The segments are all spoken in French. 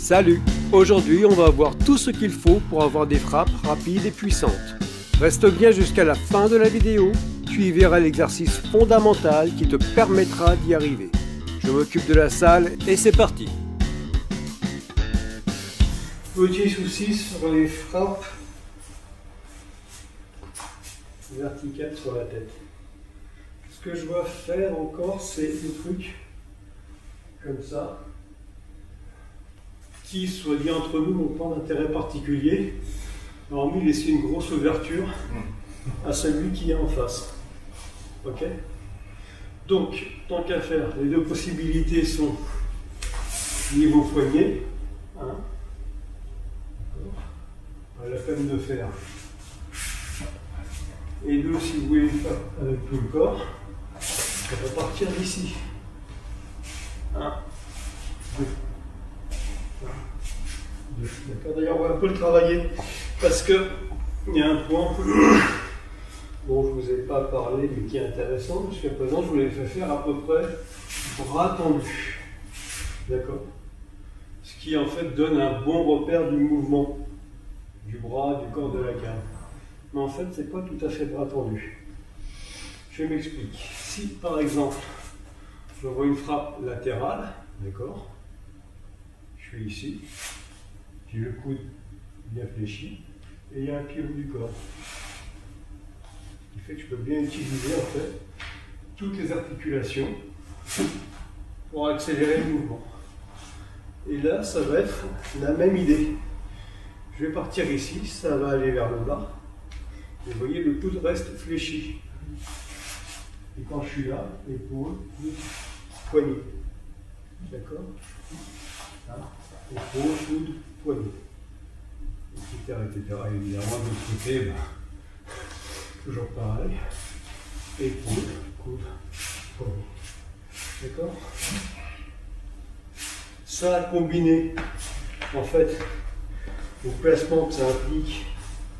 Salut! Aujourd'hui, on va voir tout ce qu'il faut pour avoir des frappes rapides et puissantes. Reste bien jusqu'à la fin de la vidéo, tu y verras l'exercice fondamental qui te permettra d'y arriver. Je m'occupe de la salle et c'est parti! Petit souci sur les frappes verticales sur la tête. Ce que je dois faire encore, c'est des trucs comme ça, qui, soit dit entre nous, n'ont pas d'intérêt particulier, hormis laisser une grosse ouverture à celui qui est en face. Ok? Donc, tant qu'à faire, les deux possibilités sont niveau poignet. Hein, pas la peine de faire. Et deux, si vous voulez le faire avec tout le corps, ça va partir d'ici. 1, 2. D'accord, d'ailleurs, on va un peu le travailler parce que il y a un point dont je ne vous ai pas parlé mais qui est intéressant. Jusqu'à présent, je vous l'ai fait faire à peu près bras tendu. D'accord? Ce qui en fait donne un bon repère du mouvement du bras, du corps, de la canne. Mais en fait, c'est pas tout à fait bras tendu. Je m'explique. Si par exemple, je vois une frappe latérale, d'accord? Je suis ici. J'ai le coude bien fléchi et il y a un pivot du corps. Ce qui fait que je peux bien utiliser en fait toutes les articulations pour accélérer le mouvement. Et là, ça va être la même idée. Je vais partir ici, ça va aller vers le bas. Et vous voyez, le coude reste fléchi. Et quand je suis là, épaule, coude, poignet. D'accord? Épaule, coude, poignet, etc., etc. Et évidemment, de l'autre côté, toujours pareil. Épaule, coude, poignet. D'accord? Ça combiné, en fait, au placement que ça implique,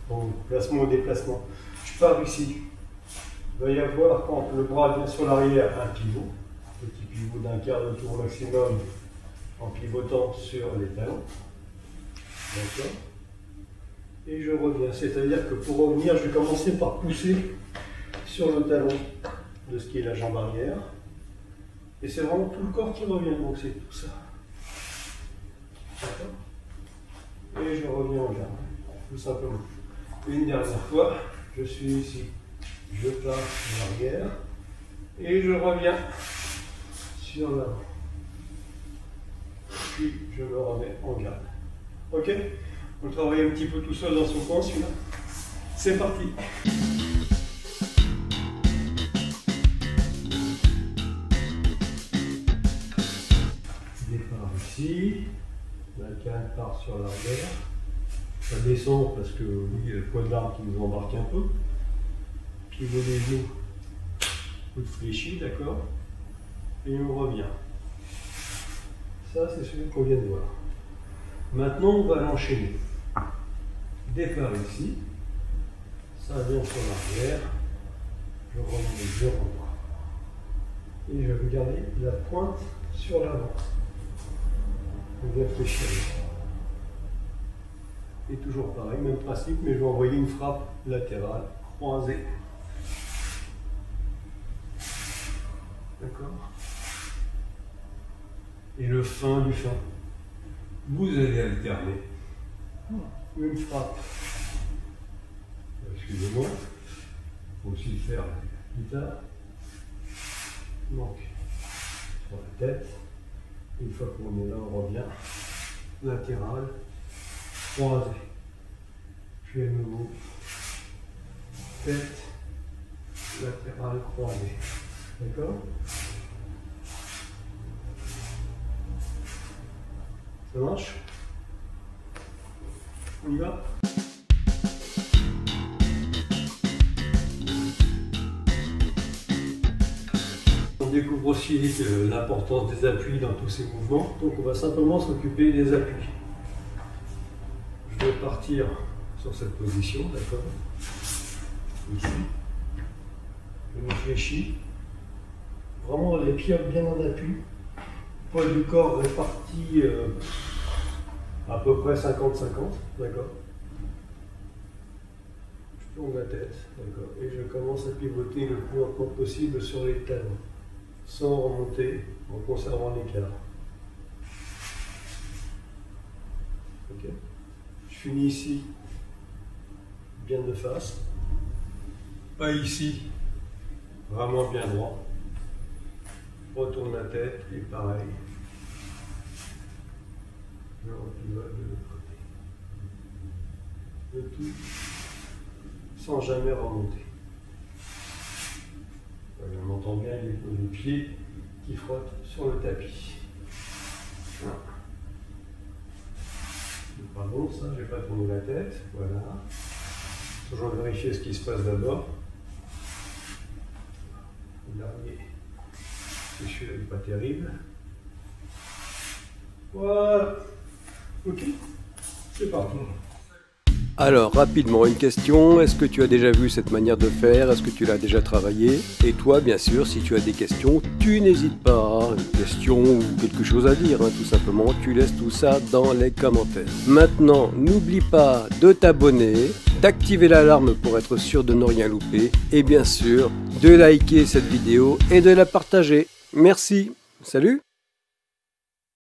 bon, placement ou déplacement. Je pars ici. Il va y avoir, quand le bras vient sur l'arrière, un pivot, petit pivot d'un quart de tour maximum, en pivotant sur les talons. D'accord? Et je reviens. C'est-à-dire que pour revenir, je vais commencer par pousser sur le talon de ce qui est la jambe arrière. Et c'est vraiment tout le corps qui revient. Donc c'est tout ça. D'accord? Et je reviens en garde. Tout simplement. Une dernière fois, je suis ici. Je passe en arrière. Et je reviens sur l'avant. Puis je me remets en garde. Ok? On travaille un petit peu tout seul dans son coin, celui-là. C'est parti! Départ ici. La canne part sur l'arrière. Ça descend parce que oui, il y a le poids de l'arbre qui nous embarque un peu. Pivot des genoux. Coude fléchi, d'accord? Et on revient. Ça, c'est celui qu'on vient de voir. Maintenant, on va l'enchaîner. Départ ici. Ça vient sur l'arrière. Je remonte, je renvoie. Et je vais garder la pointe sur l'avant. On vient fléchir. Et toujours pareil, même principe, mais je vais envoyer une frappe latérale, croisée. D'accord? Et le fin du fin. Vous allez alterner. Une frappe. Excusez-moi. Il faut aussi le faire plus tard. Donc, sur la tête. Une fois qu'on est là, on revient. Latéral. Croisé. Puis à nouveau. Tête. Latéral croisé. D'accord? Ça marche? On y va? On découvre aussi l'importance des appuis dans tous ces mouvements. Donc on va simplement s'occuper des appuis. Je vais partir sur cette position, d'accord? Ici. Je me fléchis. Vraiment les pieds bien en appui. Poids du corps réparti À peu près 50-50, d'accord. Je tourne la tête, d'accord. Et je commence à pivoter le plus lentement possible sur les talons, sans remonter, en conservant l'écart. Ok. Je finis ici, bien de face. Pas ici, vraiment bien droit. Je retourne la tête et pareil. Je repivote de l'autre côté. Le tout sans jamais remonter. On entend bien les pieds qui frottent sur le tapis. Voilà. C'est pas bon ça, je vais pas tourner la tête. Voilà. Toujours vérifier ce qui se passe d'abord. Le dernier, si celui-là n'est pas terrible. Voilà. Ok, c'est parti. Alors, rapidement, une question. Est-ce que tu as déjà vu cette manière de faire? Est-ce que tu l'as déjà travaillé? Et toi, bien sûr, si tu as des questions, tu n'hésites pas. Une question ou quelque chose à dire, hein, tout simplement. Tu laisses tout ça dans les commentaires. Maintenant, n'oublie pas de t'abonner, d'activer l'alarme pour être sûr de ne rien louper. Et bien sûr, de liker cette vidéo et de la partager. Merci. Salut!